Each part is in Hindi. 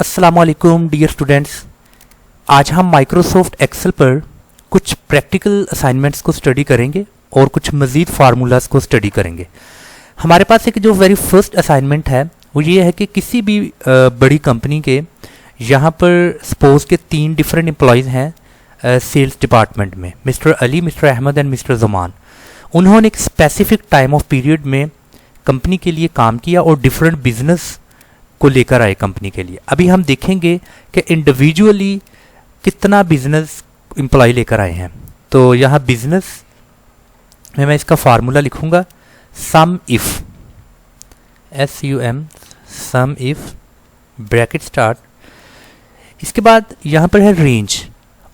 अस्सलामुअलैकुम डियर स्टूडेंट्स। आज हम माइक्रोसॉफ्ट एक्सेल पर कुछ प्रैक्टिकल असाइनमेंट्स को स्टडी करेंगे और कुछ मज़ीद फार्मूलाज को स्टडी करेंगे। हमारे पास एक जो वेरी फर्स्ट असाइनमेंट है वो ये है कि किसी भी बड़ी कंपनी के यहाँ पर सपोज के 3 डिफरेंट एम्प्लॉयज़ हैं सेल्स डिपार्टमेंट में, mister Ali, mister Ahmed and mister Zaman. उन्होंने एक स्पेसिफिक टाइम ऑफ पीरियड में कंपनी के लिए काम किया और डिफरेंट बिजनेस को लेकर आए कंपनी के लिए। अभी हम देखेंगे कि इंडिविजुअली कितना बिजनेस एम्प्लॉय लेकर आए हैं। तो यहाँ बिजनेस में मैं इसका फार्मूला लिखूंगा sum if, SUM, sum if, bracket start. इसके बाद यहाँ पर है रेंज।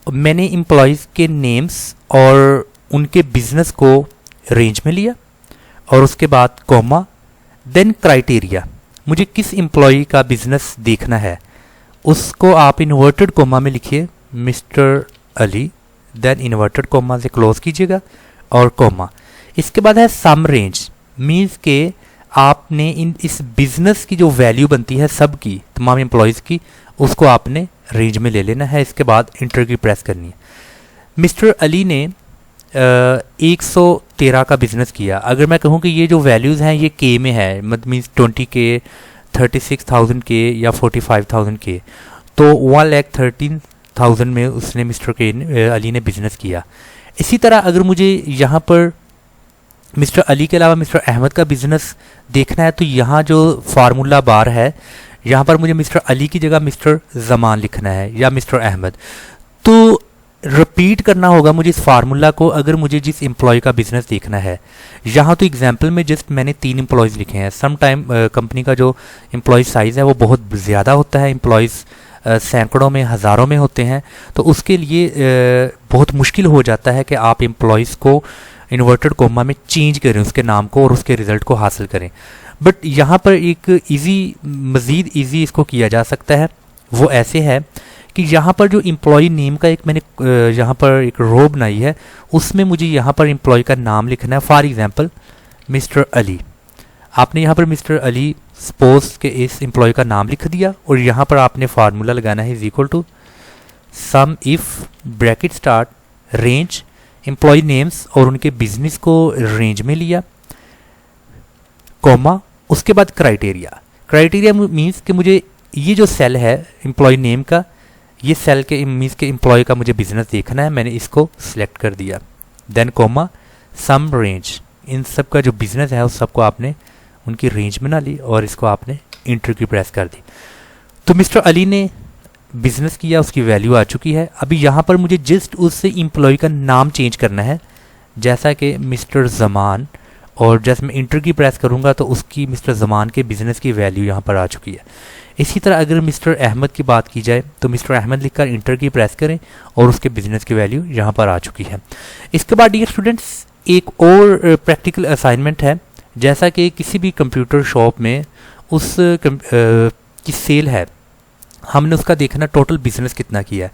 मैंने एम्प्लॉयज़ के नेम्स और उनके बिजनेस को रेंज में लिया और उसके बाद कॉमा, देन क्राइटेरिया। मुझे किस एम्प्लॉय का बिजनेस देखना है उसको आप इन्वर्टेड कोमा में लिखिए, mister Ali, then inverted comma से क्लोज कीजिएगा और कोमा। इसके बाद है सम रेंज, मीन्स के आपने इस बिजनेस की जो वैल्यू बनती है सब की, तमाम एम्प्लॉयज़ की, उसको आपने रेंज में ले लेना है। इसके बाद इंटर की प्रेस करनी है। मिस्टर अली ने 113 का बिजनेस किया। अगर मैं कहूँ कि ये जो वैल्यूज़ हैं ये के में है, मतलब मीन्स 20K, 36,000 के या 45,000 के, तो 1,13,000 में उसने मिस्टर अली ने बिजनेस किया। इसी तरह अगर मुझे यहाँ पर मिस्टर अली के अलावा मिस्टर अहमद का बिजनेस देखना है तो यहाँ जो फार्मूला बार है यहाँ पर मुझे मिस्टर अली की जगह मिस्टर ज़मान लिखना है या मिस्टर अहमद। तो रिपीट करना होगा मुझे इस फार्मूला को अगर मुझे जिस एम्प्लॉय का बिजनेस देखना है। यहाँ तो एग्जांपल में जस्ट मैंने 3 एम्प्लॉयज़ लिखे हैं। सम टाइम कंपनी का जो एम्प्लॉय साइज़ है वो बहुत ज़्यादा होता है, एम्प्लॉयज़ सैकड़ों में, हज़ारों में होते हैं, तो उसके लिए बहुत मुश्किल हो जाता है कि आप एम्प्लॉयज़ को इन्वर्टेड कोमा में चेंज करें, उसके नाम को और उसके रिज़ल्ट को हासिल करें। बट यहाँ पर एक मज़ीद ईजी इसको किया जा सकता है। वो ऐसे है कि यहाँ पर जो एम्प्लॉय नेम का एक मैंने यहाँ पर एक रो बनाई है, उसमें मुझे यहाँ पर एम्प्लॉय का नाम लिखना है। फॉर एग्जांपल मिस्टर अली, आपने यहाँ पर मिस्टर अली सपोज के इस एम्प्लॉय का नाम लिख दिया और यहाँ पर आपने फार्मूला लगाना है is equal to sum if, bracket start, range, employ names और उनके बिजनेस को रेंज में लिया, कॉमा, उसके बाद क्राइटेरिया। क्राइटेरिया मीन्स कि मुझे ये जो सेल है एम्प्लॉय नेम का, ये सेल के मीन्स के एम्प्लॉय का मुझे बिजनेस देखना है, मैंने इसको सिलेक्ट कर दिया। देन कॉमा, सम रेंज, इन सब का जो बिजनेस है उस सबको आपने उनकी रेंज बना ली और इसको आपने इंटर की प्रेस कर दी। तो मिस्टर अली ने बिजनेस किया, उसकी वैल्यू आ चुकी है। अभी यहाँ पर मुझे जस्ट उससे एम्प्लॉय का नाम चेंज करना है, जैसा कि मिस्टर ज़मान, और जैसे मैं इंटर की प्रेस करूँगा तो उसकी मिस्टर ज़मान के बिजनेस की वैल्यू यहाँ पर आ चुकी है। इसी तरह अगर मिस्टर अहमद की बात की जाए तो मिस्टर अहमद लिखकर इंटर की प्रेस करें और उसके बिजनेस की वैल्यू यहाँ पर आ चुकी है। इसके बाद डियर स्टूडेंट्स एक और प्रैक्टिकल असाइनमेंट है। जैसा कि किसी भी कंप्यूटर शॉप में उस की सेल है, हमने उसका देखना टोटल बिजनेस कितना किया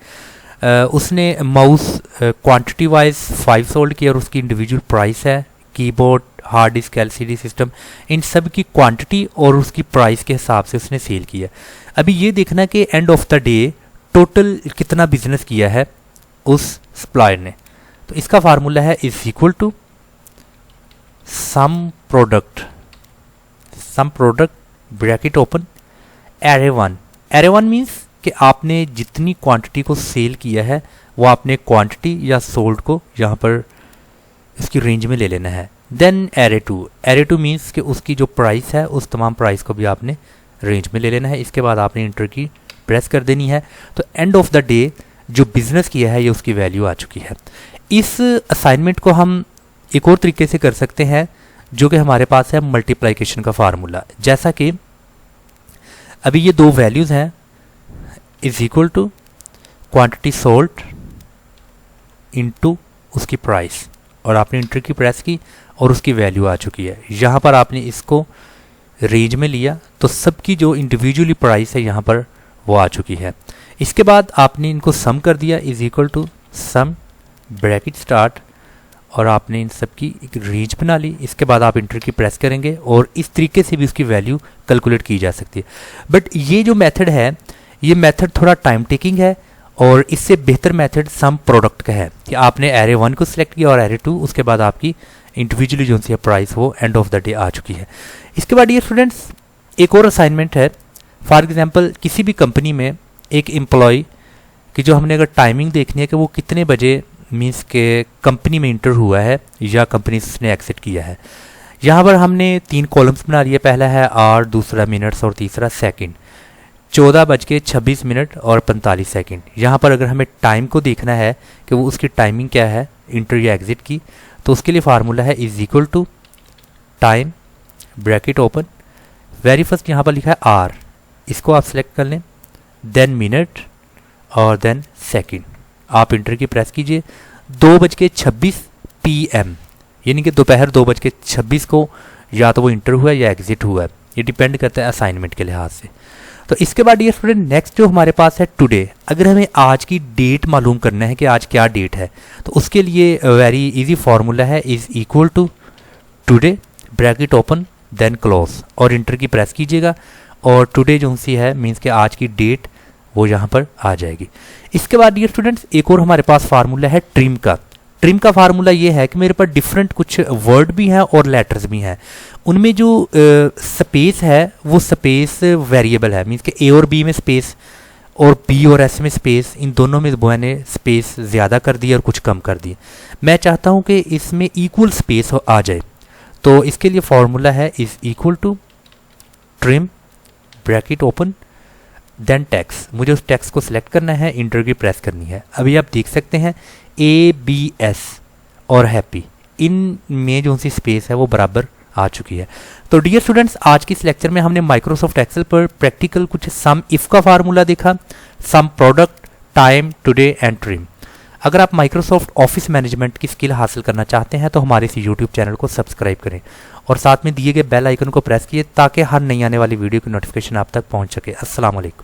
है। उसने माउस क्वांटिटी वाइज 5 सोल्ड किया और उसकी इंडिविजुअल प्राइस है, keyboard, hard disk, LCD system, इन सब की क्वांटिटी और उसकी प्राइस के हिसाब से उसने सेल किया। अभी ये देखना कि end of the day total कितना बिजनेस किया है उस सप्लायर ने। तो इसका फार्मूला है is equal to sum product, bracket open, array 1। Array 1 means कि आपने जितनी क्वांटिटी को सेल किया है वो आपने क्वांटिटी या सोल्ड को यहाँ पर इसकी रेंज में ले लेना है। देन एरे 2 मीन्स कि उसकी जो प्राइस है उस तमाम प्राइस को भी आपने रेंज में ले लेना है। इसके बाद आपने इंटर की प्रेस कर देनी है। तो एंड ऑफ द डे जो बिजनेस किया है ये उसकी वैल्यू आ चुकी है। इस असाइनमेंट को हम एक और तरीके से कर सकते हैं जो कि हमारे पास है मल्टीप्लाइकेशन का फार्मूला। जैसा कि अभी ये 2 वैल्यूज़ हैं, is equal to quantity sold into उसकी प्राइस, और आपने इंटर की प्रेस की और उसकी वैल्यू आ चुकी है। यहाँ पर आपने इसको रेंज में लिया तो सबकी जो इंडिविजुअली प्राइस है यहाँ पर वो आ चुकी है। इसके बाद आपने इनको सम कर दिया, is equal to sum, bracket start, और आपने इन सब की एक रेंज बना ली। इसके बाद आप इंटर की प्रेस करेंगे और इस तरीके से भी उसकी वैल्यू कैलकुलेट की जा सकती है। बट ये जो मेथड है ये मेथड थोड़ा टाइम टेकिंग है और इससे बेहतर मेथड सम प्रोडक्ट का है कि आपने एरे 1 को सिलेक्ट किया और एरे 2, उसके बाद आपकी इंडिविजुअली जो सी प्राइस वो एंड ऑफ द डे आ चुकी है। इसके बाद ये स्टूडेंट्स एक और असाइनमेंट है। फॉर एग्जांपल किसी भी कंपनी में एक एम्प्लॉय की जो हमने अगर टाइमिंग देखनी है कि वो कितने बजे मीन्स के कंपनी में इंटर हुआ है या कंपनी से उसने एग्जिट किया है। यहाँ पर हमने 3 कॉलम्स बना लिए, पहला है आवर, दूसरा मिनट्स और तीसरा सेकंड। 14:26 और 45 सेकंड। यहाँ पर अगर हमें टाइम को देखना है कि वो उसकी टाइमिंग क्या है इंटर या एग्जिट की, तो उसके लिए फार्मूला है is equal to time bracket open, very first यहाँ पर लिखा है आर, इसको आप सेलेक्ट कर लें, देन मिनट और देन सेकंड। आप इंटर की प्रेस कीजिए। 2:26 PM यानी कि दोपहर 2:26 को या तो वो इंटर हुआ है या एग्जिट हुआ है, ये डिपेंड करता है असाइनमेंट के लिहाज से। तो इसके बाद ये स्टूडेंट नेक्स्ट जो हमारे पास है टुडे, अगर हमें आज की डेट मालूम करना है कि आज क्या डेट है, तो उसके लिए वेरी इजी फार्मूला है is equal to today bracket open then close और इंटर की प्रेस कीजिएगा और टुडे जो सी है मीन्स कि आज की डेट वो यहाँ पर आ जाएगी। इसके बाद ये स्टूडेंट्स एक और हमारे पास फार्मूला है ट्रिम का। ट्रिम का फार्मूला ये है कि मेरे पास डिफरेंट कुछ वर्ड भी हैं और लेटर्स भी हैं, उनमें जो स्पेस है वो स्पेस वेरिएबल है, मीन्स कि ए और बी में स्पेस और बी और एस में स्पेस, इन दोनों में मैंने स्पेस ज़्यादा कर दी और कुछ कम कर दी। मैं चाहता हूँ कि इसमें इक्वल स्पेस आ जाए, तो इसके लिए फार्मूला है is equal to trim bracket open then text. मुझे उस टेक्स्ट को सिलेक्ट करना है, इंटर की प्रेस करनी है। अभी आप देख सकते हैं ABS और हैप्पी, इन में जो सी स्पेस है वो बराबर आ चुकी है। तो डियर स्टूडेंट्स, आज की इस लेक्चर में हमने माइक्रोसॉफ्ट एक्सेल पर प्रैक्टिकल कुछ सम इफ का फार्मूला देखा, sum product, time, today and trim. अगर आप माइक्रोसॉफ्ट ऑफिस मैनेजमेंट की स्किल हासिल करना चाहते हैं तो हमारे इस यूट्यूब चैनल को सब्सक्राइब करें और साथ में दिए गए बेल आइकन को प्रेस कीजिए ताकि हर नई आने वाली वीडियो की नोटिफिकेशन आप तक पहुंच सके। अस्सलाम वालेकुम।